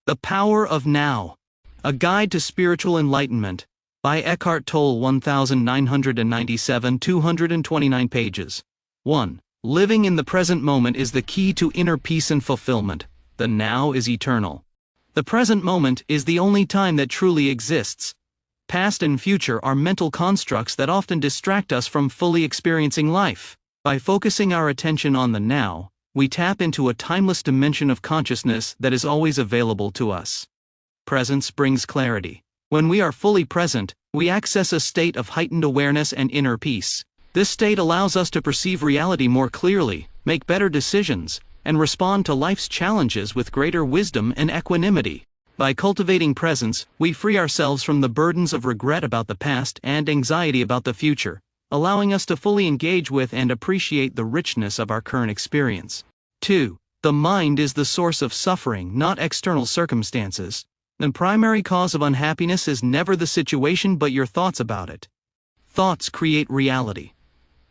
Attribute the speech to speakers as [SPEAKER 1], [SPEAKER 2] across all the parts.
[SPEAKER 1] The Power of Now. A Guide to Spiritual Enlightenment. By Eckhart Tolle, 1997, 229 pages. 1. Living in the present moment is the key to inner peace and fulfillment. The now is eternal. The present moment is the only time that truly exists. Past and future are mental constructs that often distract us from fully experiencing life. By focusing our attention on the now, we tap into a timeless dimension of consciousness that is always available to us. Presence brings clarity. When we are fully present, we access a state of heightened awareness and inner peace. This state allows us to perceive reality more clearly, make better decisions, and respond to life's challenges with greater wisdom and equanimity. By cultivating presence, we free ourselves from the burdens of regret about the past and anxiety about the future, allowing us to fully engage with and appreciate the richness of our current experience. 2. The mind is the source of suffering, not external circumstances. The primary cause of unhappiness is never the situation but your thoughts about it. Thoughts create reality.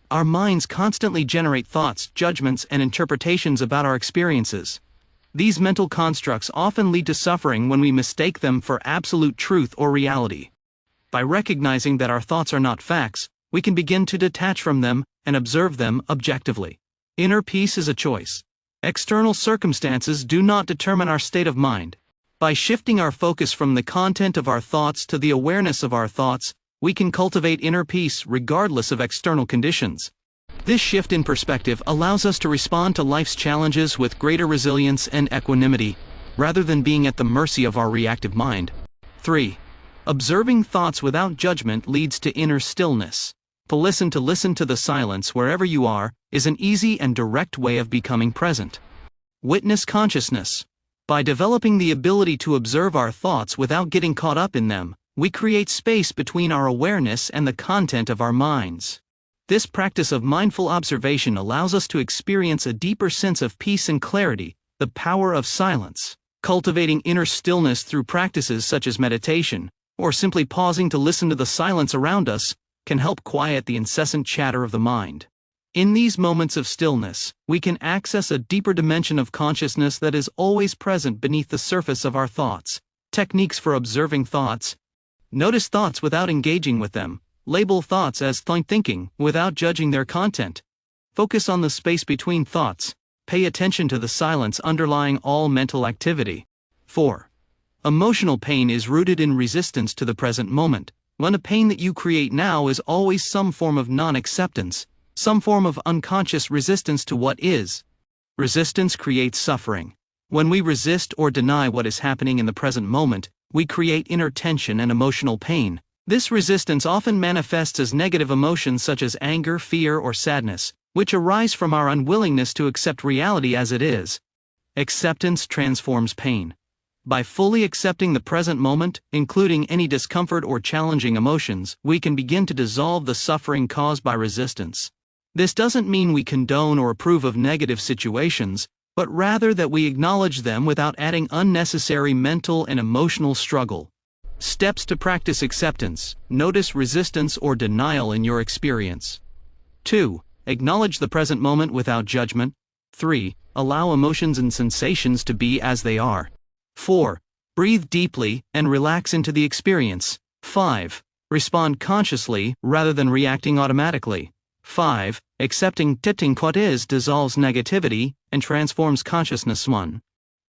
[SPEAKER 1] Our minds constantly generate thoughts, judgments, and interpretations about our experiences. These mental constructs often lead to suffering when we mistake them for absolute truth or reality. By recognizing that our thoughts are not facts, we can begin to detach from them and observe them objectively. Inner peace is a choice. External circumstances do not determine our state of mind. By shifting our focus from the content of our thoughts to the awareness of our thoughts, we can cultivate inner peace regardless of external conditions. This shift in perspective allows us to respond to life's challenges with greater resilience and equanimity, rather than being at the mercy of our reactive mind. 3. Observing thoughts without judgment leads to inner stillness. To listen to the silence wherever you are is an easy and direct way of becoming present. Witness consciousness. By developing the ability to observe our thoughts without getting caught up in them, we create space between our awareness and the content of our minds. This practice of mindful observation allows us to experience a deeper sense of peace and clarity, the power of silence. Cultivating inner stillness through practices such as meditation, or simply pausing to listen to the silence around us, can help quiet the incessant chatter of the mind. In these moments of stillness, we can access a deeper dimension of consciousness that is always present beneath the surface of our thoughts. Techniques for observing thoughts. Notice thoughts without engaging with them. Label thoughts as thinking without judging their content. Focus on the space between thoughts. Pay attention to the silence underlying all mental activity. 4. Emotional pain is rooted in resistance to the present moment. When the pain that you create now is always some form of non-acceptance, some form of unconscious resistance to what is. Resistance creates suffering. When we resist or deny what is happening in the present moment, we create inner tension and emotional pain. This resistance often manifests as negative emotions such as anger, fear, or sadness, which arise from our unwillingness to accept reality as it is. Acceptance transforms pain. By fully accepting the present moment, including any discomfort or challenging emotions, we can begin to dissolve the suffering caused by resistance. This doesn't mean we condone or approve of negative situations, but rather that we acknowledge them without adding unnecessary mental and emotional struggle. Steps to practice acceptance. Notice resistance or denial in your experience. 2. Acknowledge the present moment without judgment. 3. Allow emotions and sensations to be as they are. 4. Breathe deeply and relax into the experience. 5. Respond consciously rather than reacting automatically. 5. Accepting what is dissolves negativity and transforms consciousness. 1.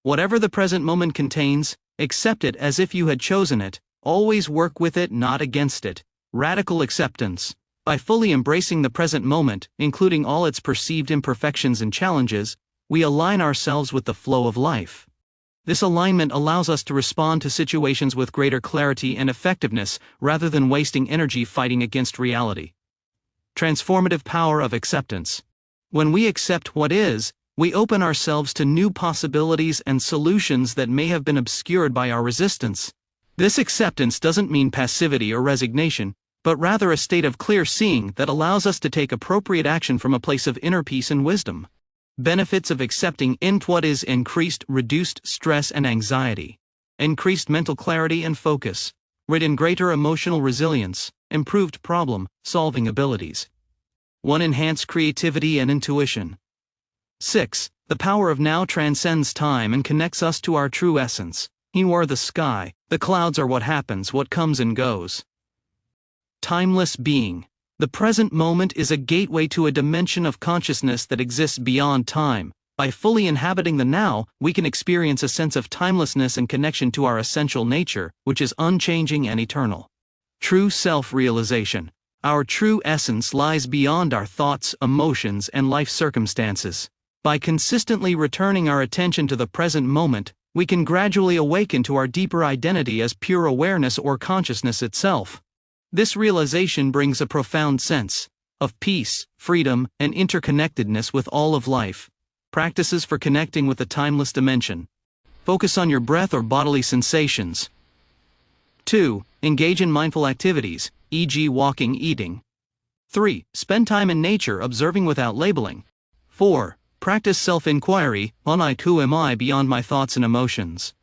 [SPEAKER 1] Whatever the present moment contains, accept it as if you had chosen it. Always work with it, not against it. Radical acceptance. By fully embracing the present moment, including all its perceived imperfections and challenges, we align ourselves with the flow of life. This alignment allows us to respond to situations with greater clarity and effectiveness rather than wasting energy fighting against reality. Transformative power of acceptance. When we accept what is, we open ourselves to new possibilities and solutions that may have been obscured by our resistance. This acceptance doesn't mean passivity or resignation, but rather a state of clear seeing that allows us to take appropriate action from a place of inner peace and wisdom. Benefits of accepting what is: reduced stress and anxiety, increased mental clarity and focus, greater emotional resilience, improved problem-solving abilities. 1. Enhanced creativity and intuition. 6. The power of now transcends time and connects us to our true essence. You are the sky, the clouds are what happens, what comes and goes. Timeless being. The present moment is a gateway to a dimension of consciousness that exists beyond time. By fully inhabiting the now, we can experience a sense of timelessness and connection to our essential nature, which is unchanging and eternal. True self-realization. Our true essence lies beyond our thoughts, emotions, and life circumstances. By consistently returning our attention to the present moment, we can gradually awaken to our deeper identity as pure awareness or consciousness itself. This realization brings a profound sense of peace, freedom, and interconnectedness with all of life. Practices for connecting with the timeless dimension. Focus on your breath or bodily sensations. 2. Engage in mindful activities, e.g. walking, eating. 3. Spend time in nature, observing without labeling. 4. Practice self-inquiry, who am I beyond my thoughts and emotions.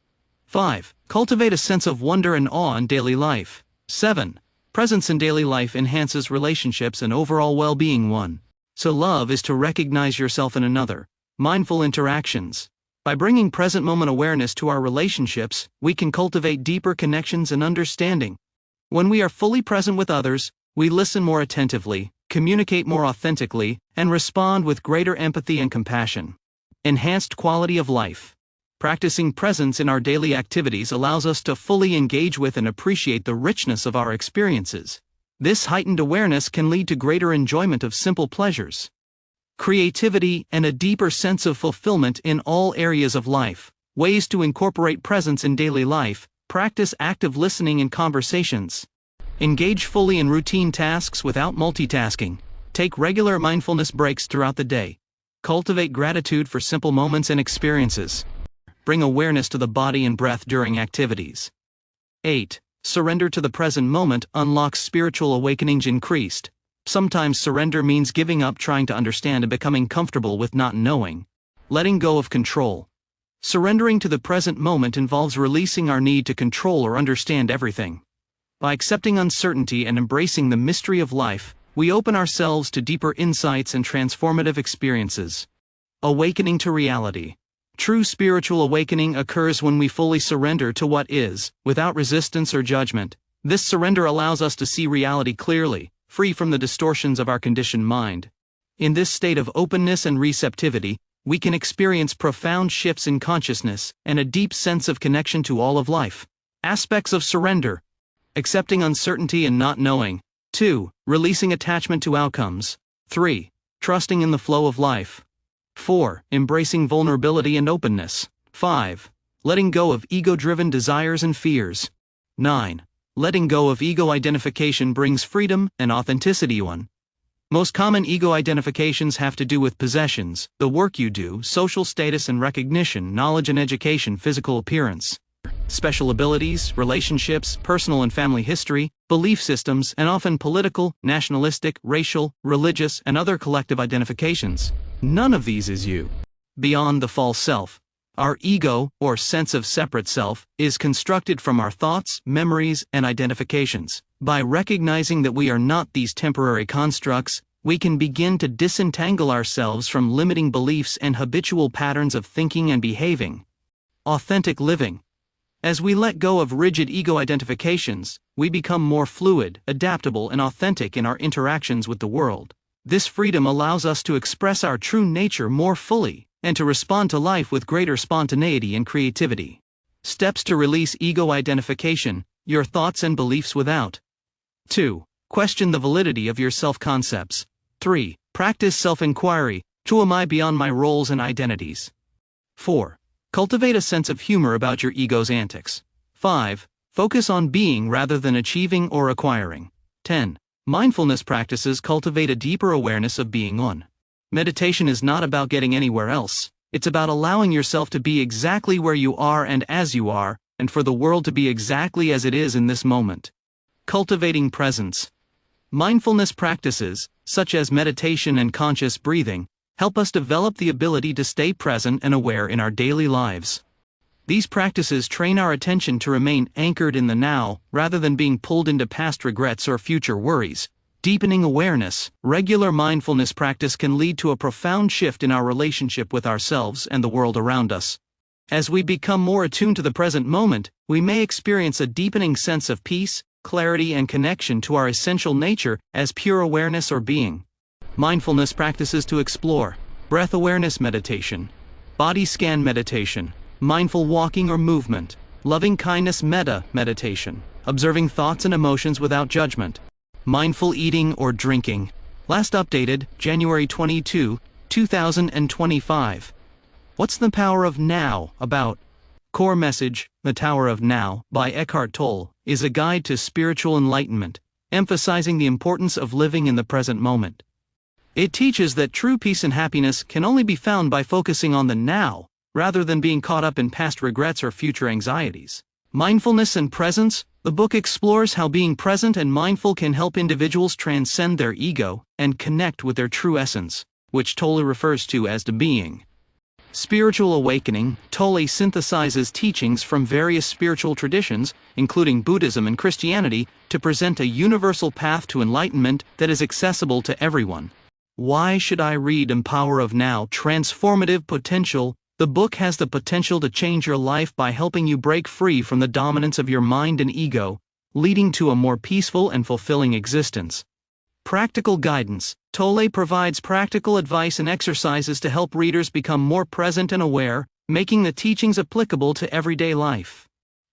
[SPEAKER 1] 5. Cultivate a sense of wonder and awe in daily life. 7. Presence in daily life enhances relationships and overall well-being. 1. So love is to recognize yourself in another. Mindful interactions. By bringing present moment awareness to our relationships, we can cultivate deeper connections and understanding. When we are fully present with others, we listen more attentively, communicate more authentically, and respond with greater empathy and compassion. Enhanced quality of life. Practicing presence in our daily activities allows us to fully engage with and appreciate the richness of our experiences. This heightened awareness can lead to greater enjoyment of simple pleasures, creativity, and a deeper sense of fulfillment in all areas of life. Ways to incorporate presence in daily life. Practice active listening in conversations. Engage fully in routine tasks without multitasking. Take regular mindfulness breaks throughout the day. Cultivate gratitude for simple moments and experiences. Bring awareness to the body and breath during activities. 8. Surrender to the present moment unlocks spiritual awakenings increased. Sometimes surrender means giving up trying to understand and becoming comfortable with not knowing. Letting go of control. Surrendering to the present moment involves releasing our need to control or understand everything. By accepting uncertainty and embracing the mystery of life, we open ourselves to deeper insights and transformative experiences. Awakening to reality. True spiritual awakening occurs when we fully surrender to what is, without resistance or judgment. This surrender allows us to see reality clearly, free from the distortions of our conditioned mind. In this state of openness and receptivity, we can experience profound shifts in consciousness and a deep sense of connection to all of life. Aspects of surrender. Accepting uncertainty and not knowing. 2. Releasing attachment to outcomes. 3. Trusting in the flow of life. 4. Embracing vulnerability and openness. 5. Letting go of ego-driven desires and fears. 9. Letting go of ego identification brings freedom and authenticity. 1. Most common ego identifications have to do with possessions, the work you do, social status and recognition, knowledge and education, physical appearance, special abilities, relationships, personal and family history, belief systems, and often political, nationalistic, racial, religious, and other collective identifications. None of these is you. Beyond the false self. Our ego, or sense of separate self, is constructed from our thoughts, memories, and identifications. By recognizing that we are not these temporary constructs, we can begin to disentangle ourselves from limiting beliefs and habitual patterns of thinking and behaving. Authentic living. As we let go of rigid ego identifications, we become more fluid, adaptable, and authentic in our interactions with the world. This freedom allows us to express our true nature more fully, and to respond to life with greater spontaneity and creativity. Steps to release ego identification, your thoughts and beliefs without. 2. Question the validity of your self-concepts. 3. Practice self-inquiry, who am I beyond my roles and identities. 4. Cultivate a sense of humor about your ego's antics. 5. Focus on being rather than achieving or acquiring. 10. Mindfulness practices cultivate a deeper awareness of being on. Meditation is not about getting anywhere else. It's about allowing yourself to be exactly where you are and as you are, and for the world to be exactly as it is in this moment. Cultivating presence. Mindfulness practices, such as meditation and conscious breathing, help us develop the ability to stay present and aware in our daily lives. These practices train our attention to remain anchored in the now, rather than being pulled into past regrets or future worries. Deepening awareness. Regular mindfulness practice can lead to a profound shift in our relationship with ourselves and the world around us. As we become more attuned to the present moment, we may experience a deepening sense of peace, clarity, and connection to our essential nature as pure awareness or being. Mindfulness practices to explore: breath awareness meditation, body scan meditation, mindful walking or movement, loving kindness metta meditation, observing thoughts and emotions without judgment, mindful eating or drinking. Last updated, January 22, 2025. What's the Power of Now about? Core message: The Tower of Now, by Eckhart Tolle, is a guide to spiritual enlightenment, emphasizing the importance of living in the present moment. It teaches that true peace and happiness can only be found by focusing on the now, rather than being caught up in past regrets or future anxieties. Mindfulness and presence: the book explores how being present and mindful can help individuals transcend their ego and connect with their true essence, which Tolle refers to as the being. Spiritual awakening: Tolle synthesizes teachings from various spiritual traditions, including Buddhism and Christianity, to present a universal path to enlightenment that is accessible to everyone. Why should I read The Power of Now? Transformative potential: the book has the potential to change your life by helping you break free from the dominance of your mind and ego, leading to a more peaceful and fulfilling existence. Practical guidance: Tolle provides practical advice and exercises to help readers become more present and aware, making the teachings applicable to everyday life.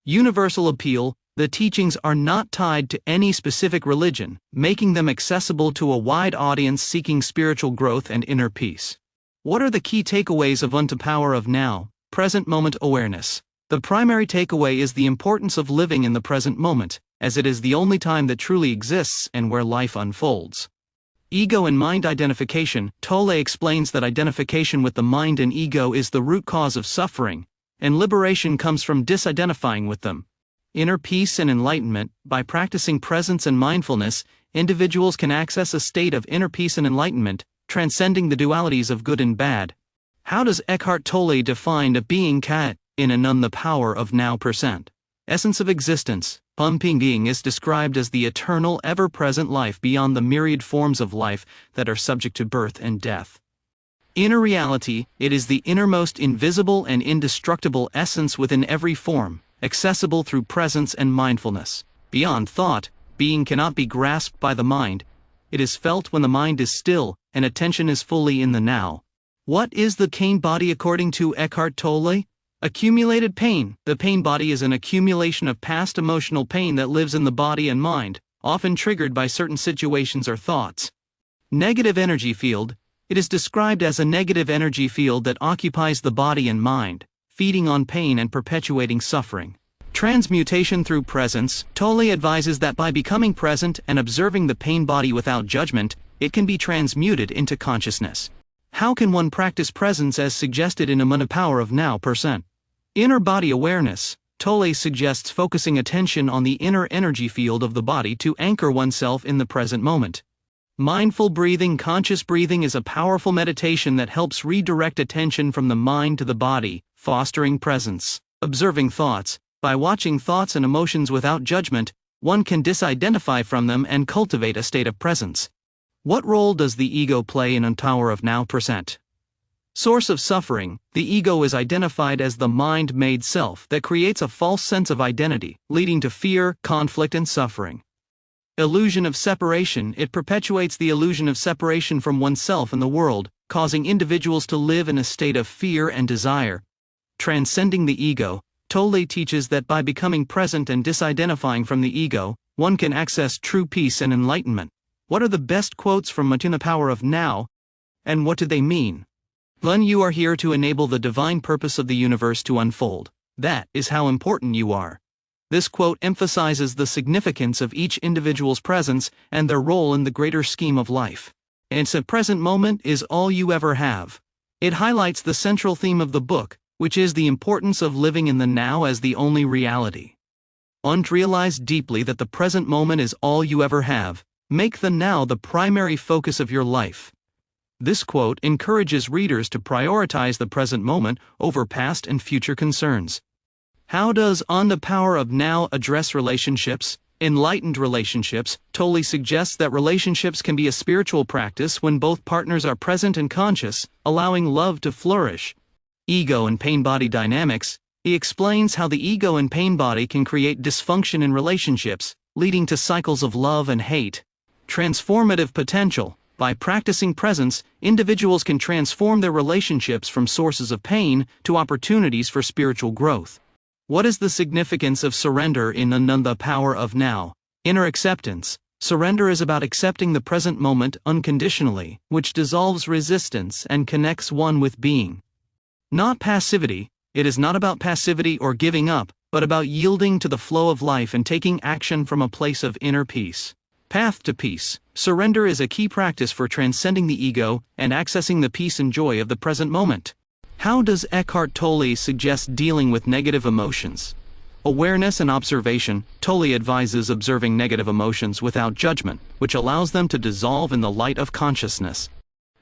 [SPEAKER 1] Universal appeal: the teachings are not tied to any specific religion, making them accessible to a wide audience seeking spiritual growth and inner peace. What are the key takeaways of The Power of Now? Present moment awareness. The primary takeaway is the importance of living in the present moment, as it is the only time that truly exists and where life unfolds. Ego and mind identification: Tolle explains that identification with the mind and ego is the root cause of suffering, and liberation comes from disidentifying with them. Inner peace and enlightenment: by practicing presence and mindfulness, individuals can access a state of inner peace and enlightenment, transcending the dualities of good and bad. How does Eckhart Tolle define a being? In The Power of Now %. Essence of existence: being is described as the eternal, ever-present life beyond the myriad forms of life that are subject to birth and death. Inner reality: it is the innermost invisible and indestructible essence within every form, accessible through presence and mindfulness. Beyond thought: being cannot be grasped by the mind. It is felt when the mind is still, and attention is fully in the now. What is the pain body according to Eckhart Tolle? Accumulated pain: the pain body is an accumulation of past emotional pain that lives in the body and mind, often triggered by certain situations or thoughts. Negative energy field: it is described as a negative energy field that occupies the body and mind, feeding on pain and perpetuating suffering. Transmutation through presence: Tolle advises that by becoming present and observing the pain body without judgment, it can be transmuted into consciousness. How can one practice presence as suggested in The Power of Now %? Inner body awareness: Tolle suggests focusing attention on the inner energy field of the body to anchor oneself in the present moment. Mindful breathing: conscious breathing is a powerful meditation that helps redirect attention from the mind to the body, fostering presence. Observing thoughts: by watching thoughts and emotions without judgment, one can disidentify from them and cultivate a state of presence. What role does the ego play in The Power of Now %? Source of suffering: the ego is identified as the mind-made self that creates a false sense of identity, leading to fear, conflict, and suffering. Illusion of separation: it perpetuates the illusion of separation from oneself and the world, causing individuals to live in a state of fear and desire. Transcending the ego: Tolle teaches that by becoming present and disidentifying from the ego, one can access true peace and enlightenment. What are the best quotes from The Power of Now, and what do they mean? 1. You are here to enable the divine purpose of the universe to unfold. That is how important you are. This quote emphasizes the significance of each individual's presence and their role in the greater scheme of life. It's a present moment is all you ever have. It highlights the central theme of the book, which is the importance of living in the now as the only reality. Realize deeply that the present moment is all you ever have. Make the now the primary focus of your life. This quote encourages readers to prioritize the present moment over past and future concerns. How does The Power of Now address relationships? Enlightened relationships: Tolle suggests that relationships can be a spiritual practice when both partners are present and conscious, allowing love to flourish. Ego and Pain-Body Dynamics, he explains how the ego and pain body can create dysfunction in relationships, leading to cycles of love and hate. Transformative Potential. By practicing presence, individuals can transform their relationships from sources of pain to opportunities for spiritual growth. What is the significance of surrender in The Power of Now? Inner acceptance. Surrender is about accepting the present moment unconditionally, which dissolves resistance and connects one with being. Not passivity. It is not about passivity or giving up, but about yielding to the flow of life and taking action from a place of inner peace. Path to Peace. Surrender is a key practice for transcending the ego and accessing the peace and joy of the present moment. How does Eckhart Tolle suggest dealing with negative emotions? Awareness and observation. Tolle advises observing negative emotions without judgment, which allows them to dissolve in the light of consciousness.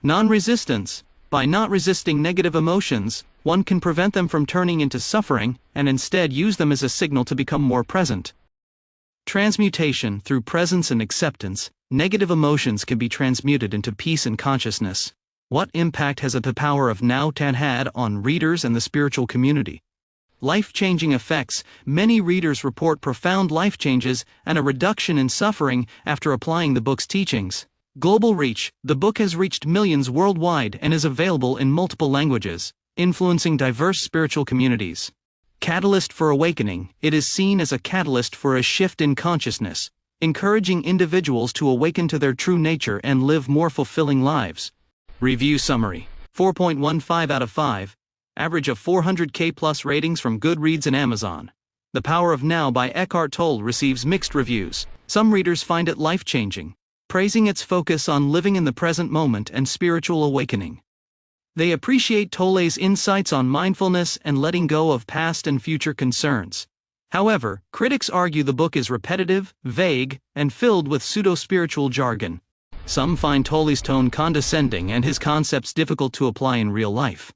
[SPEAKER 1] Non-resistance. By not resisting negative emotions, one can prevent them from turning into suffering and instead use them as a signal to become more present. Transmutation. Through presence and acceptance, negative emotions can be transmuted into peace and consciousness. What impact has The Power of Now had on readers and the spiritual community? Life-changing effects. Many readers report profound life changes and a reduction in suffering after applying the book's teachings. Global reach. The book has reached millions worldwide and is available in multiple languages, influencing diverse spiritual communities. Catalyst for awakening. It is seen as a catalyst for a shift in consciousness, encouraging individuals to awaken to their true nature and live more fulfilling lives. Review summary. 4.15 out of 5. Average of 400K plus ratings from Goodreads and Amazon. The Power of Now by Eckhart Tolle receives mixed reviews. Some readers find it life-changing, praising its focus on living in the present moment and spiritual awakening. They appreciate Tolle's insights on mindfulness and letting go of past and future concerns. However, critics argue the book is repetitive, vague, and filled with pseudo-spiritual jargon. Some find Tolle's tone condescending and his concepts difficult to apply in real life.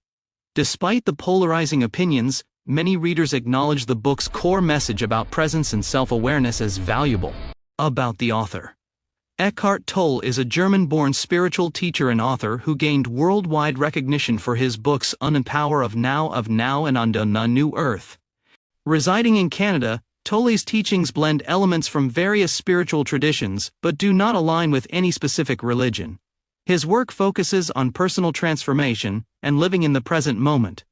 [SPEAKER 1] Despite the polarizing opinions, many readers acknowledge the book's core message about presence and self-awareness as valuable. About the author. Eckhart Tolle is a German-born spiritual teacher and author who gained worldwide recognition for his books On the Power of Now and On the New Earth. Residing in Canada, Tolle's teachings blend elements from various spiritual traditions but do not align with any specific religion. His work focuses on personal transformation and living in the present moment.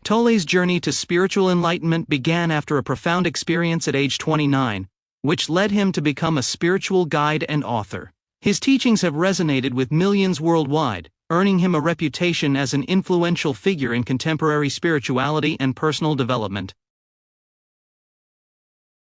[SPEAKER 1] Tolle's journey to spiritual enlightenment began after a profound experience at age 29, which led him to become a spiritual guide and author. His teachings have resonated with millions worldwide, earning him a reputation as an influential figure in contemporary spirituality and personal development.